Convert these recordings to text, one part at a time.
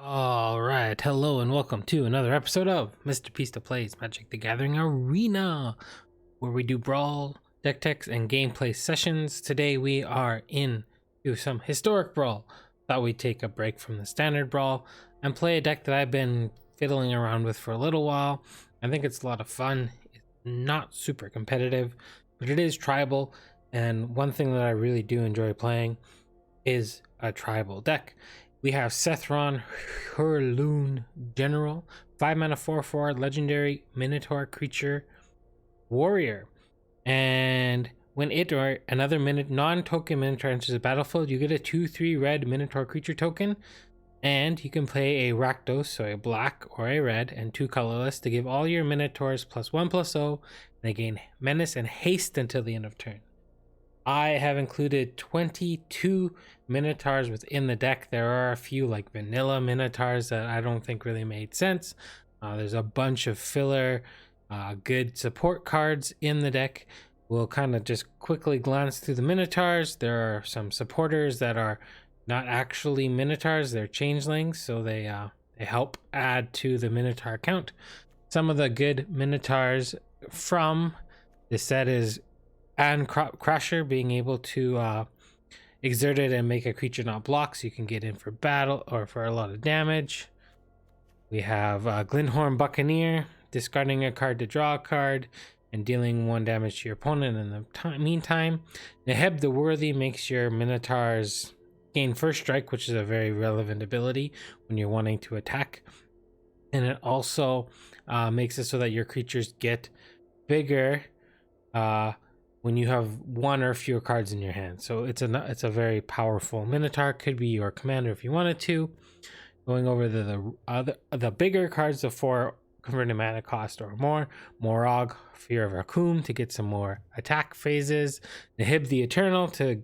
All right, hello and welcome to another episode of Mr. Pisto Plays Magic the Gathering Arena, where we do brawl, deck techs, and gameplay sessions. Today we are into some historic brawl. Thought we'd take a break from the standard brawl and play a deck that I've been fiddling around with for a little while. I think it's a lot of fun. It's not super competitive, but it is tribal, and one thing that I really do enjoy playing is a tribal deck. We have Sethron, Hurloon General, 5 mana 4/4 legendary Minotaur creature warrior. And when it or another non-token Minotaur enters the battlefield, you get a 2/3 red Minotaur creature token. And you can play a Rakdos, so a black or a red, and 2 colorless to give all your Minotaurs +1/+0, and they gain menace and haste until the end of turn. I have included 22 Minotaurs within the deck. There are a few like vanilla Minotaurs that I don't think really made sense. There's a bunch of filler, good support cards in the deck. We'll kind of just quickly glance through the Minotaurs. There are some supporters that are not actually Minotaurs, they're changelings, so they help add to the Minotaur count. Some of the good Minotaurs from the set is and Crusher, being able to exert it and make a creature not block, so you can get in for battle or for a lot of damage. We have Glinthorn Buccaneer, discarding a card to draw a card and dealing 1 damage to your opponent in the meantime. Neheb the Worthy makes your Minotaurs gain first strike, which is a very relevant ability when you're wanting to attack. And it also makes it so that your creatures get bigger when you have 1 or fewer cards in your hand. So it's a very powerful Minotaur. Could be your commander if you wanted to. Going over the bigger cards, the 4 converted mana cost or more. Morog, Fear of Raccoon, to get some more attack phases. Nehib the Eternal, to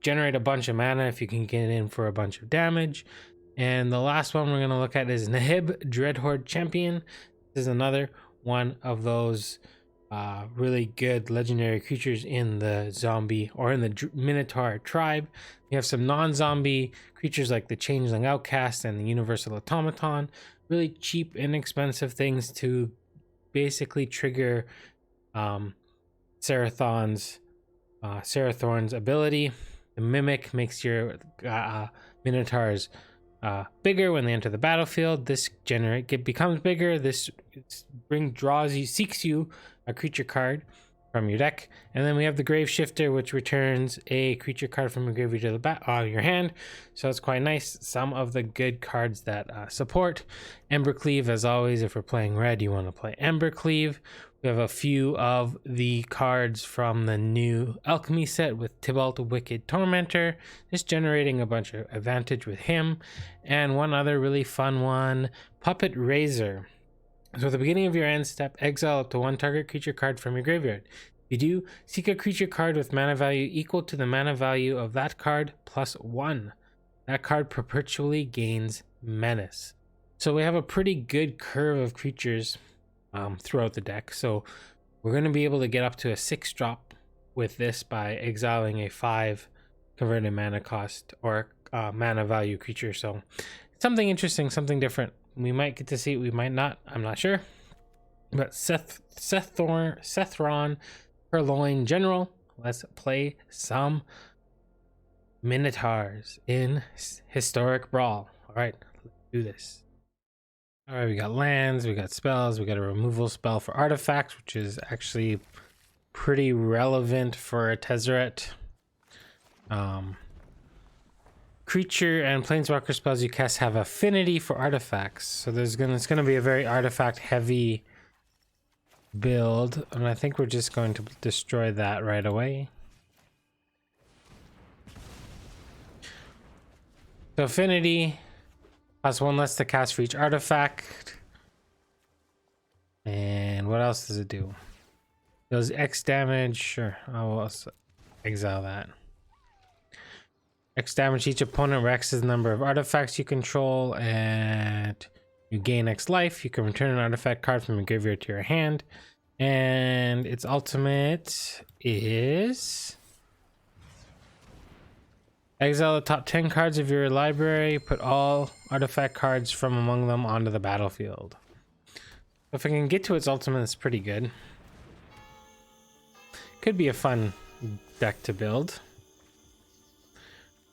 generate a bunch of mana if you can get in for a bunch of damage. And the last one we're going to look at is Nehib Dreadhorde Champion. This is another one of those really good legendary creatures in the zombie or in the Minotaur tribe. We have some non-zombie creatures like the Changeling Outcast and the Universal Automaton. Really cheap, inexpensive things to basically trigger Serathorn's ability. The Mimic makes your Minotaurs bigger when they enter the battlefield. This becomes bigger. This seeks you a creature card from your deck. And then we have the Grave Shifter, which returns a creature card from your graveyard to the your hand. So it's quite nice. Some of the good cards that support. Embercleave, as always, if we're playing red, you want to play Embercleave. We have a few of the cards from the new Alchemy set with Tibalt Wicked Tormentor, just generating a bunch of advantage with him. And one other really fun one, Puppet Razor. So at the beginning of your end step, exile up to 1 target creature card from your graveyard. If you do, seek a creature card with mana value equal to the mana value of that card +1. That card perpetually gains menace. So we have a pretty good curve of creatures throughout the deck. So we're going to be able to get up to a 6-drop with this by exiling a 5 converted mana cost or mana value creature. So something interesting, something different. We might get to see it, we might not, I'm not sure. But Sethron, Hurloon General, let's play some Minotaurs in Historic Brawl. All right, let's do this. All right, we got lands, we got spells, we got a removal spell for artifacts, which is actually pretty relevant for a Tezzeret. Creature and planeswalker spells you cast have affinity for artifacts, so it's gonna be a very artifact heavy build, and I think we're just going to destroy that right away. So affinity costs 1 less to cast for each artifact. And what else does it do? Does X damage? Sure, I will also exile that. X damage, each opponent Rex's number of artifacts you control, and you gain X life. You can return an artifact card from your graveyard to your hand. And its ultimate is Exile the top 10 cards of your library. Put all artifact cards from among them onto the battlefield. If I can get to its ultimate, it's pretty good. Could be a fun deck to build.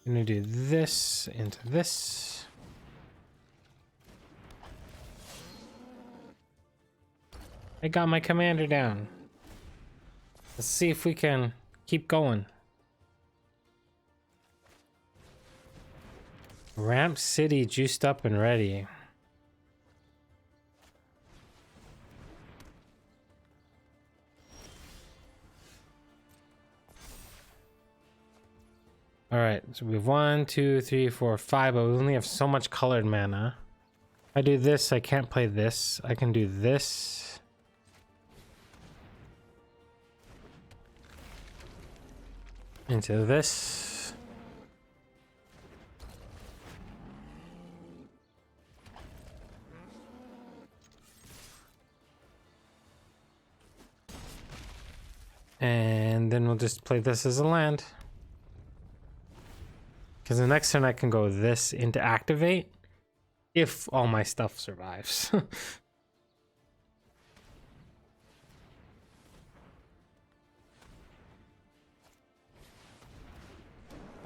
I'm gonna do this into this. I got my commander down. Let's see if we can keep going. Ramp City juiced up and ready. Alright, so we have 1, 2, 3, 4, 5, but we only have so much colored mana. If I do this, I can't play this. I can do this. Into this. And then we'll just play this as a land. Because the next turn I can go this into activate. If all my stuff survives.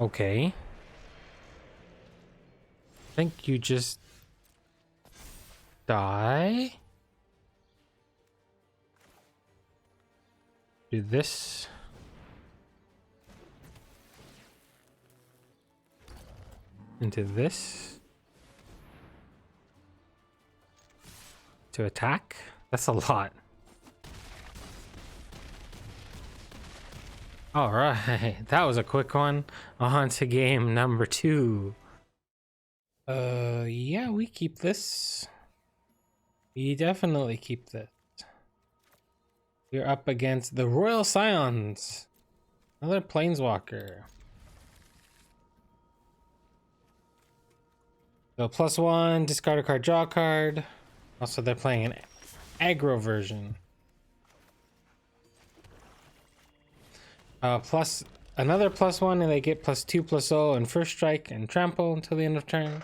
Okay. I think you just die. Do this. Into this. To attack? That's a lot. All right, that was a quick one. On to game number 2. Yeah, we keep this. We definitely keep this. You're up against the Royal Scions. Another Planeswalker. So +1, discard a card, draw a card. Also, they're playing an aggro version. Plus another +1, and they get +2/+0 and first strike and trample until the end of turn.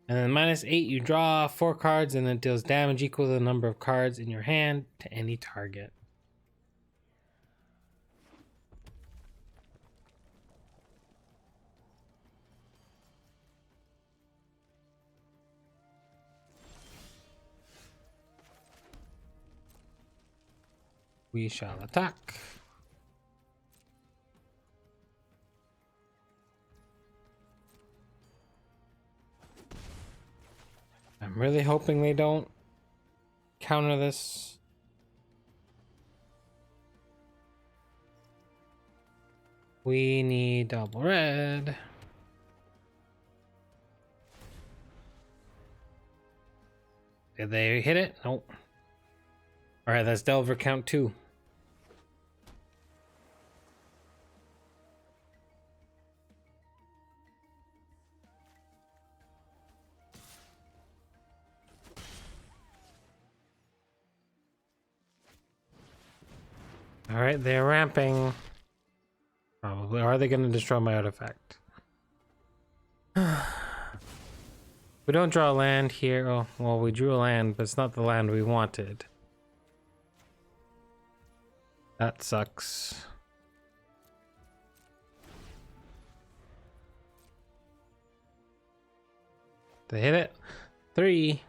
And then -8, you draw 4 cards, and it deals damage equal to the number of cards in your hand to any target. We shall attack. I'm really hoping they don't counter this. We need double red. Did they hit it? Nope. Alright, that's Delver count 2. Alright, they're ramping. Probably. Or are they going to destroy my artifact? We don't draw a land here. Oh, well, we drew a land, but it's not the land we wanted. That sucks. They hit it. 3.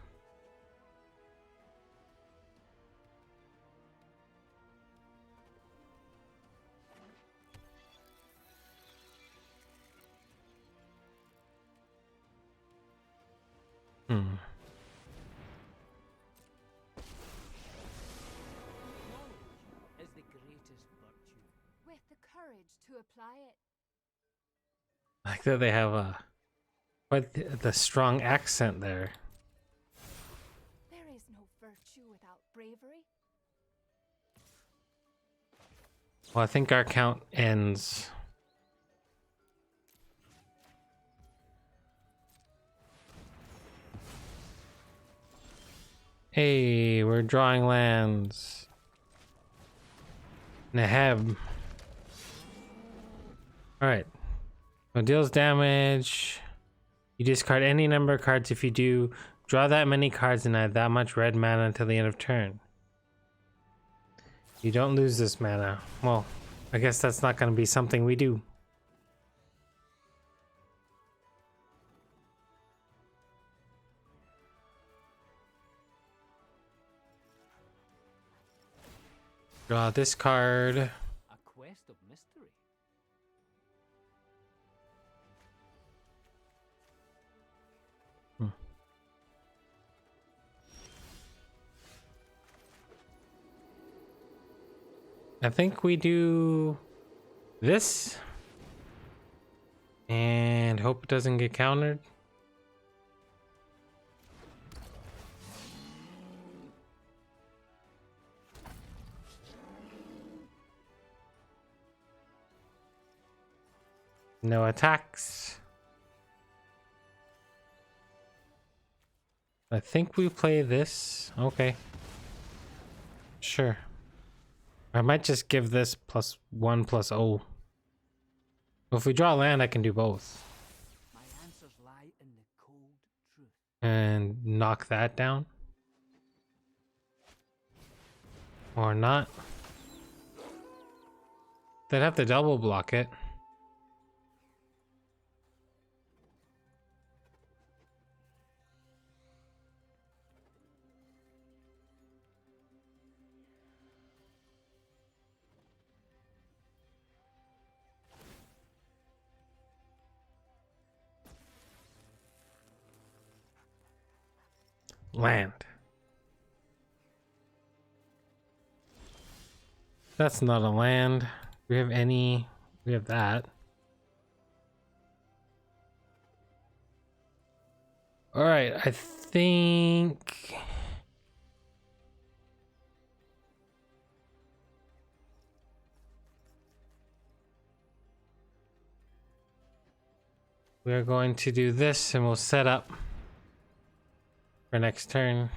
Is the greatest virtue. With the courage to apply it. I like that they have a quite the strong accent there. There is no virtue without bravery. Well, I think our count ends. Hey, we're drawing lands. Naheb. Alright. So deals damage. You discard any number of cards. If you do, draw that many cards and add that much red mana until the end of turn. You don't lose this mana. Well, I guess that's not going to be something we do. Draw this card. A quest of mystery. I think we do this and hope it doesn't get countered. No attacks. I think we play this. Okay. Sure. I might just give this +1/+0. If we draw land, I can do both. My answers lie in the cold truth. And knock that down. Or not. They'd have to double block it. Land. That's not a land. We have any. We have that. All right, I think. We're going to do this and we'll set up for next turn.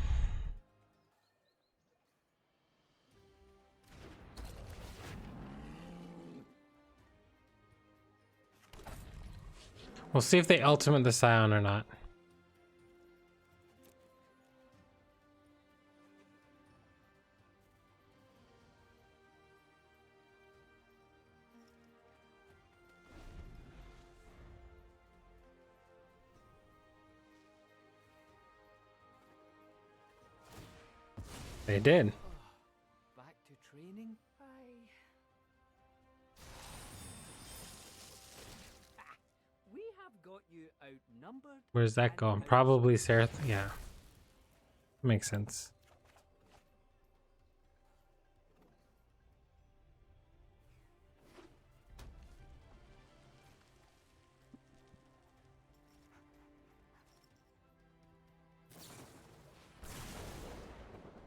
We'll see if they ultimate the Scion or not. They did. Back to training. We have got you outnumbered. Where's that and going? Probably Serath. Yeah. Makes sense.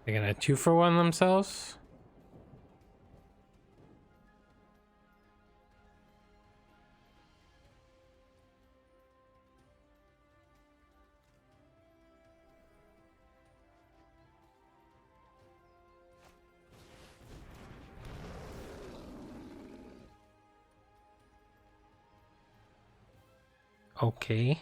They're gonna 2-for-1 themselves? Okay.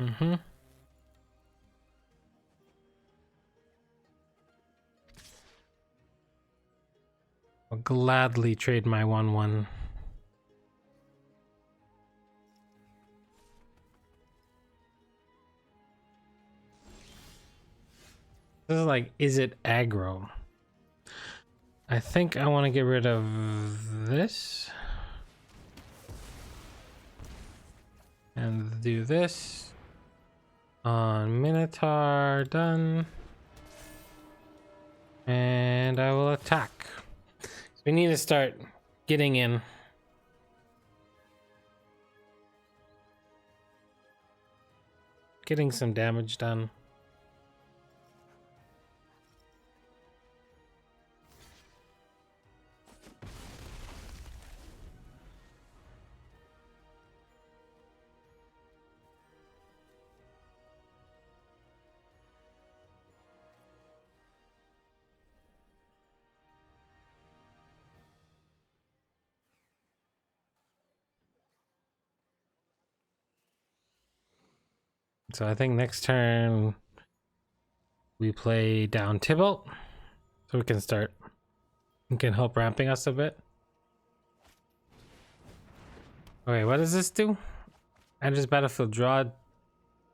Mm-hmm. I'll gladly trade my 1/1. This is like, is it aggro? I think I want to get rid of this. And do this. On Minotaur, done. And I will attack. So we need to start getting in. getting some damage done. So I think next turn we play down Tybalt, so we can start. We can help ramping us a bit. Okay, what does this do? Enters battlefield, draw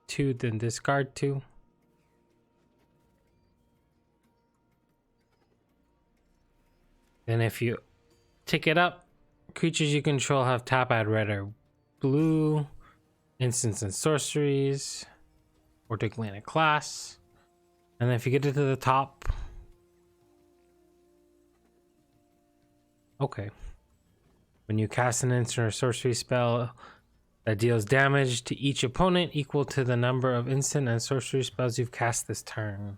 2, then discard 2. Then if you tick it up, creatures you control have tap, add red or blue, instants and sorceries, or declare a class. And then if you get it to the top, okay. When you cast an instant or sorcery spell that deals damage to each opponent equal to the number of instant and sorcery spells you've cast this turn.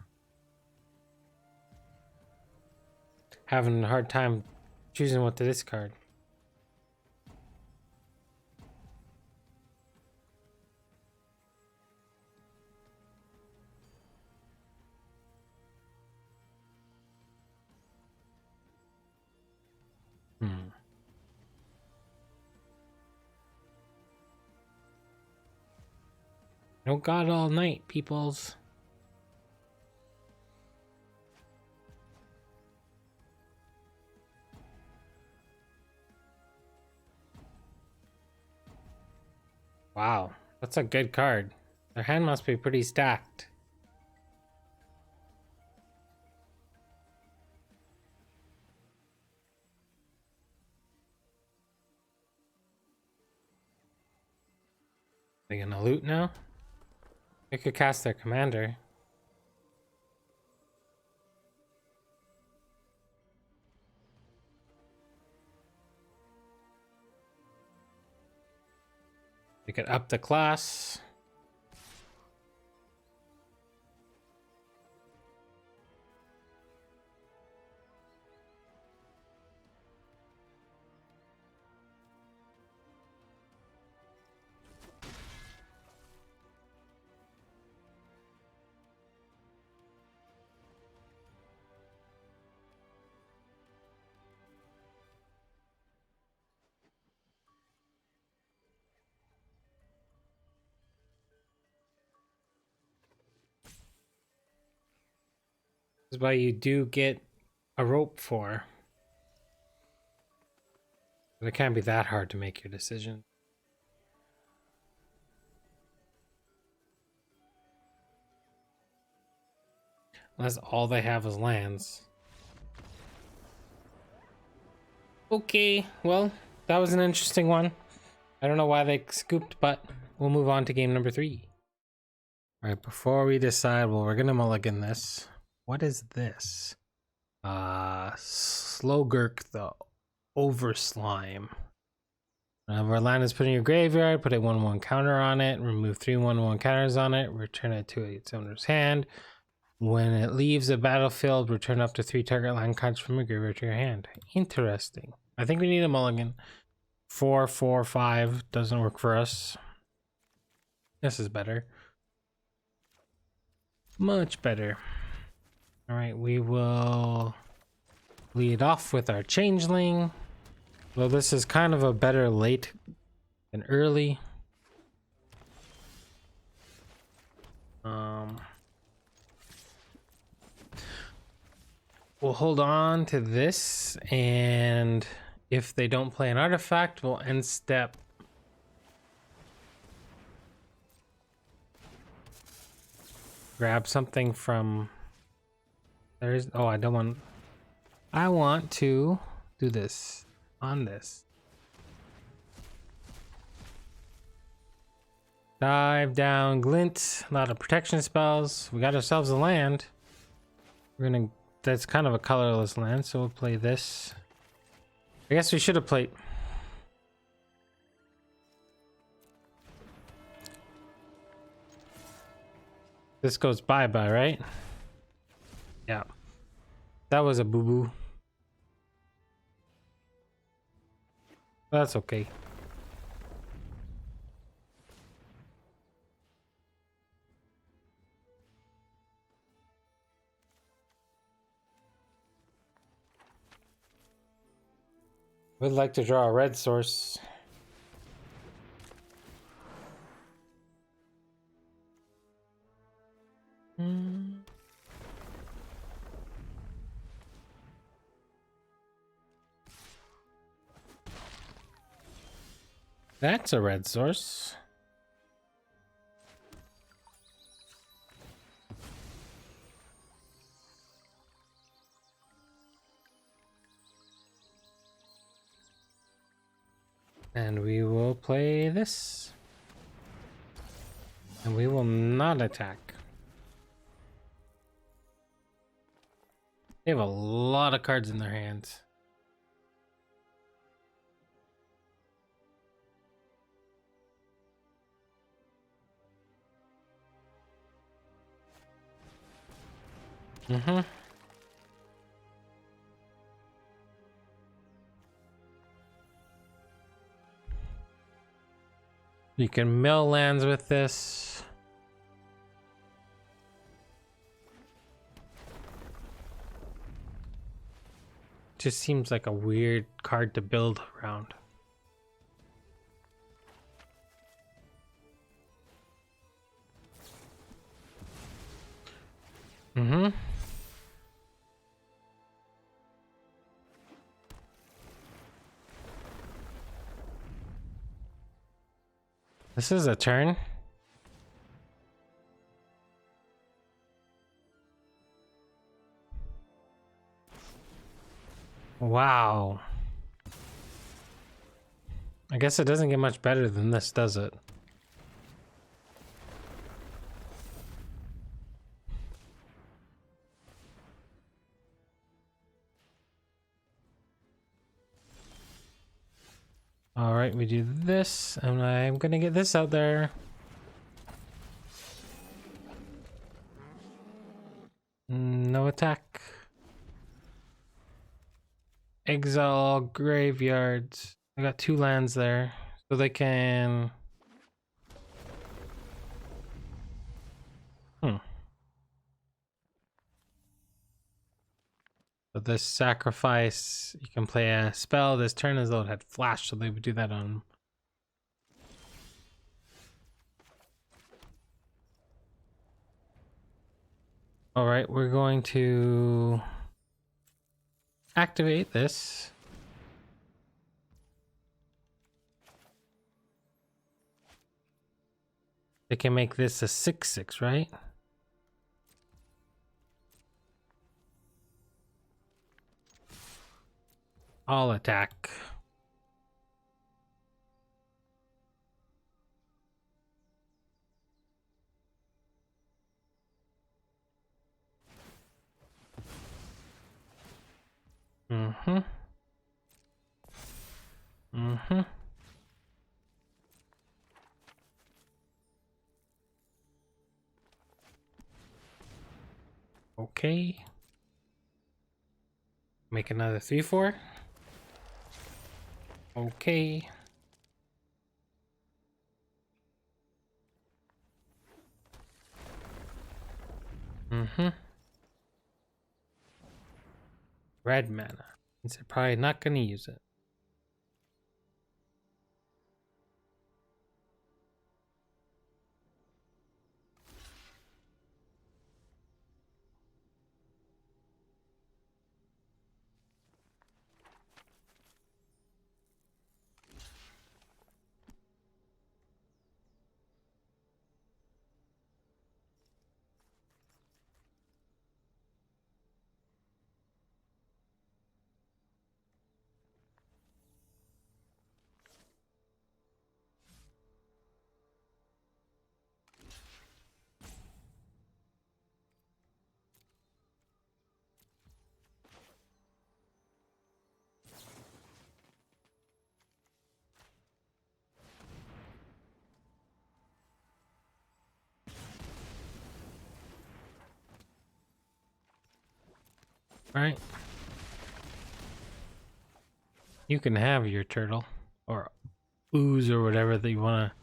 Having a hard time choosing what to discard. No god all night, peoples. Wow, that's a good card. Their hand must be pretty stacked. They gonna loot now? They could cast their commander. They could up the class. This is why you do get a rope for. But it can't be that hard to make your decision. Unless all they have is lands. Okay, well, that was an interesting one. I don't know why they scooped, but we'll move on to game number 3. All right, before we decide, well, we're gonna mulligan this. What is this? Slogurk the Overslime. Whenever a land is put in your graveyard, put a 1/1 counter on it, remove 3 1/1 counters on it, return it to its owner's hand. When it leaves the battlefield, return up to 3 target land cards from your graveyard to your hand. Interesting. I think we need a mulligan. 4, 4, 5 doesn't work for us. This is better. Much better. All right, we will lead off with our changeling. Well, this is kind of a better late than early. We'll hold on to this, and if they don't play an artifact, we'll end step. Grab something from... There's... Oh, I don't want... I want to do this on this. Dive down, glint, a lot of protection spells. We got ourselves a land. We're gonna... That's kind of a colorless land, so we'll play this. I guess we should have played... This goes bye-bye, right? Yeah. That was a boo-boo. That's okay. Would like to draw a red source. That's a red source. And we will play this. And we will not attack. They have a lot of cards in their hands. Mm-hmm. You can mill lands with this. Just seems like a weird card to build around. Mm-hmm. This is a turn. Wow. I guess it doesn't get much better than this, does it? All right, we do this, and I'm gonna get this out there. No attack. Exile graveyards. I got 2 lands there, so they can. So this sacrifice, you can play a spell this turn as though it had flash, so they would do that on. All right, we're going to activate this. They can make this a 6/6, right? I'll attack. Mm-hmm. Mm-hmm. Okay. Make another 3/4. Okay. Mm-hmm. Red mana. Means they're probably not gonna use it. Right? You can have your turtle or ooze or whatever that you want to.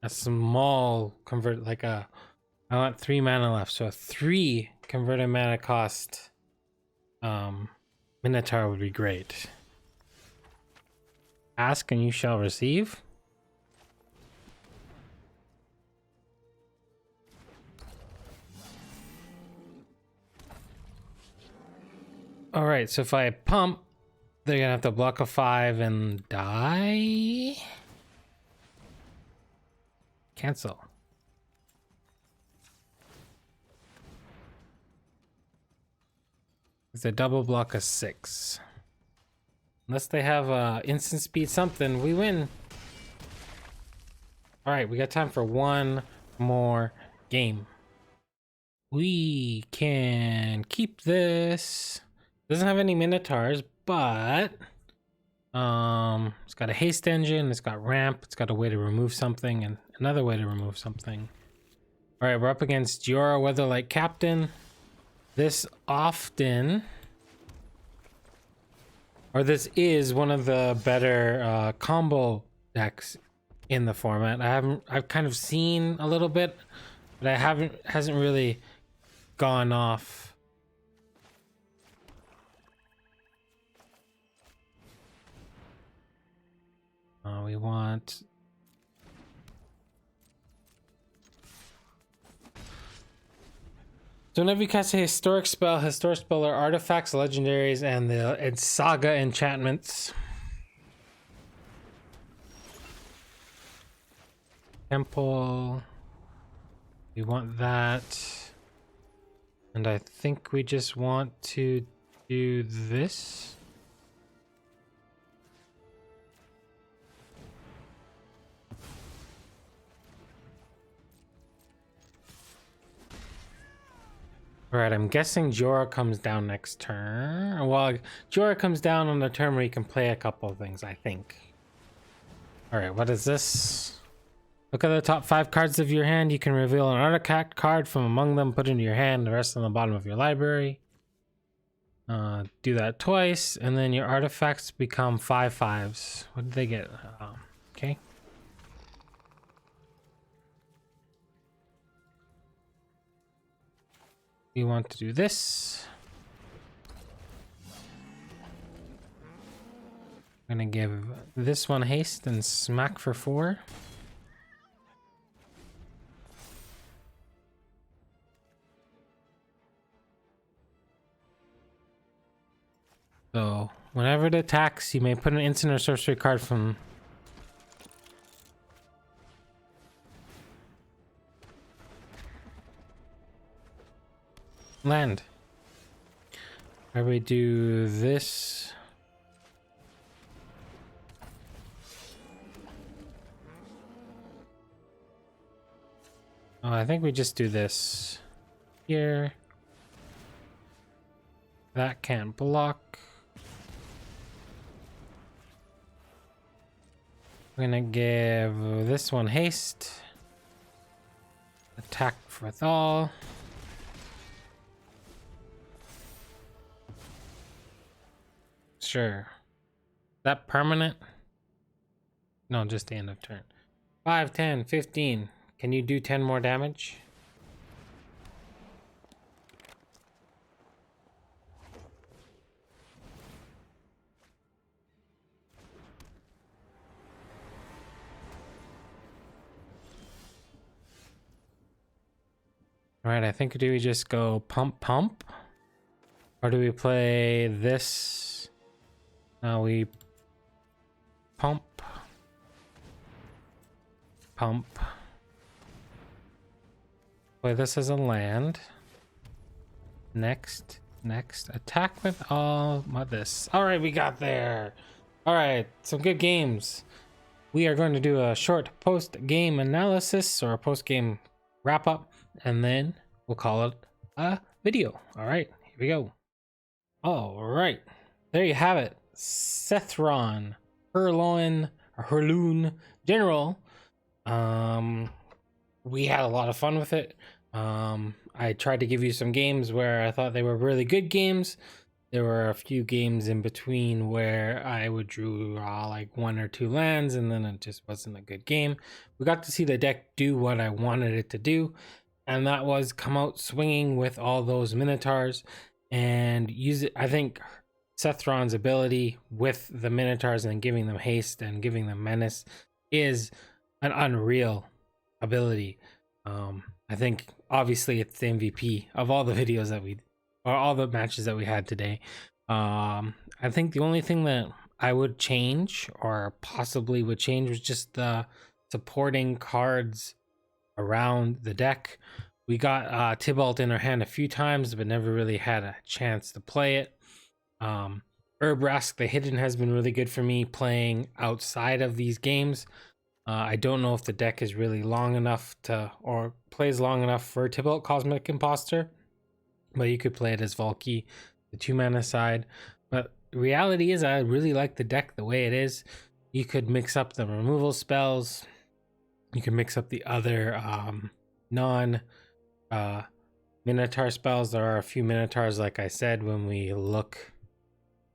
A small convert, like a, I want 3 mana left, so a 3 converted mana cost Minotaur would be great. Ask and you shall receive. All right, so if I pump, they're gonna have to block a 5 and die. Cancel. It's a double block of 6. Unless they have instant speed something, we win. All right, we got time for one more game. We can keep this. Doesn't have any Minotaurs, but it's got a haste engine, it's got ramp, it's got a way to remove something and another way to remove something. All right, we're up against Jhoira, Weatherlight Captain. This often, or this is one of the better combo decks in the format. I've kind of seen a little bit, but hasn't really gone off. We want so whenever you cast a historic spell are artifacts, legendaries, and saga enchantments. Temple. We want that. And I think we just want to do this. Alright, I'm guessing Jhoira comes down next turn. Well, Jhoira comes down on the turn where you can play a couple of things, I think. Alright, what is this? Look at the top 5 cards of your hand. You can reveal an artifact card from among them, put into your hand, the rest on the bottom of your library. Do that twice, and then your artifacts become 5/5s. What did they get? Okay. We want to do this. I'm gonna give this one haste and smack for 4. So whenever it attacks, you may put an instant or sorcery card from land. How do we do this? Oh, I think we just do this here. That can't block. I'm gonna give this one haste. Attack with all. Sure. That permanent? No, just the end of turn. 5, 10, 15. Can you do 10 more damage? All right, I think, do we just go pump pump? Or do we play this? Now we pump. Pump. Play this as a land. Next. Attack with all this. All right, we got there. All right, some good games. We are going to do a short post-game analysis or a post-game wrap-up, and then we'll call it a video. All right, here we go. All right, there you have it. Sethron, Hurloon General. We had a lot of fun with it. I tried to give you some games where I thought they were really good games. There were a few games in between where I would draw like 1 or 2 lands and then it just wasn't a good game. We got to see the deck do what I wanted it to do, and that was come out swinging with all those Minotaurs and use it. I think Sethron's ability with the Minotaurs and giving them haste and giving them menace is an unreal ability. I think obviously it's the MVP of all the videos that or all the matches that we had today. I think the only thing that I would change or possibly would change was just the supporting cards around the deck. We got Tybalt in our hand a few times, but never really had a chance to play it. Urbrask the Hidden has been really good for me playing outside of these games. I don't know if the deck is really long enough or plays long enough for Tybalt Cosmic Imposter, but you could play it as Valky, the 2-mana side. But the reality is I really like the deck the way it is. You could mix up the removal spells. You can mix up the other Minotaur spells. There are a few Minotaurs, like I said, when we look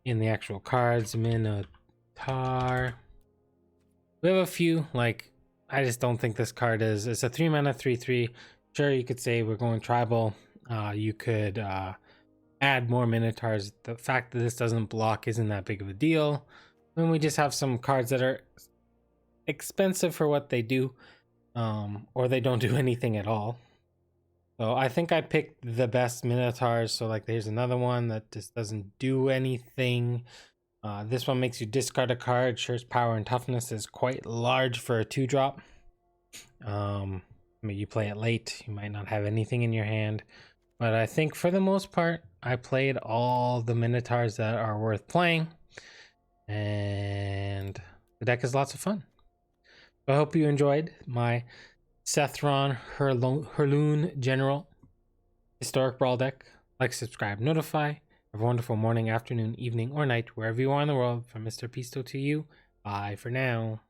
in the actual cards. Minotaur. We have a few, like, I just don't think this card is. It's a 3-mana 3/3. Sure, you could say we're going tribal. You could add more Minotaurs. The fact that this doesn't block isn't that big of a deal. And we just have some cards that are expensive for what they do, or they don't do anything at all. So I think I picked the best Minotaurs. So like there's another one that just doesn't do anything. This one makes you discard a card. Sure, its power and toughness is quite large for a 2-drop. I mean, you play it late, you might not have anything in your hand. But I think for the most part, I played all the Minotaurs that are worth playing. And the deck is lots of fun. So I hope you enjoyed my Sethron Hurloon General Historic Brawl deck. Like, subscribe, notify. Have a wonderful morning, afternoon, evening, or night, wherever you are in the world. From Mr. Pisto to you, bye for now.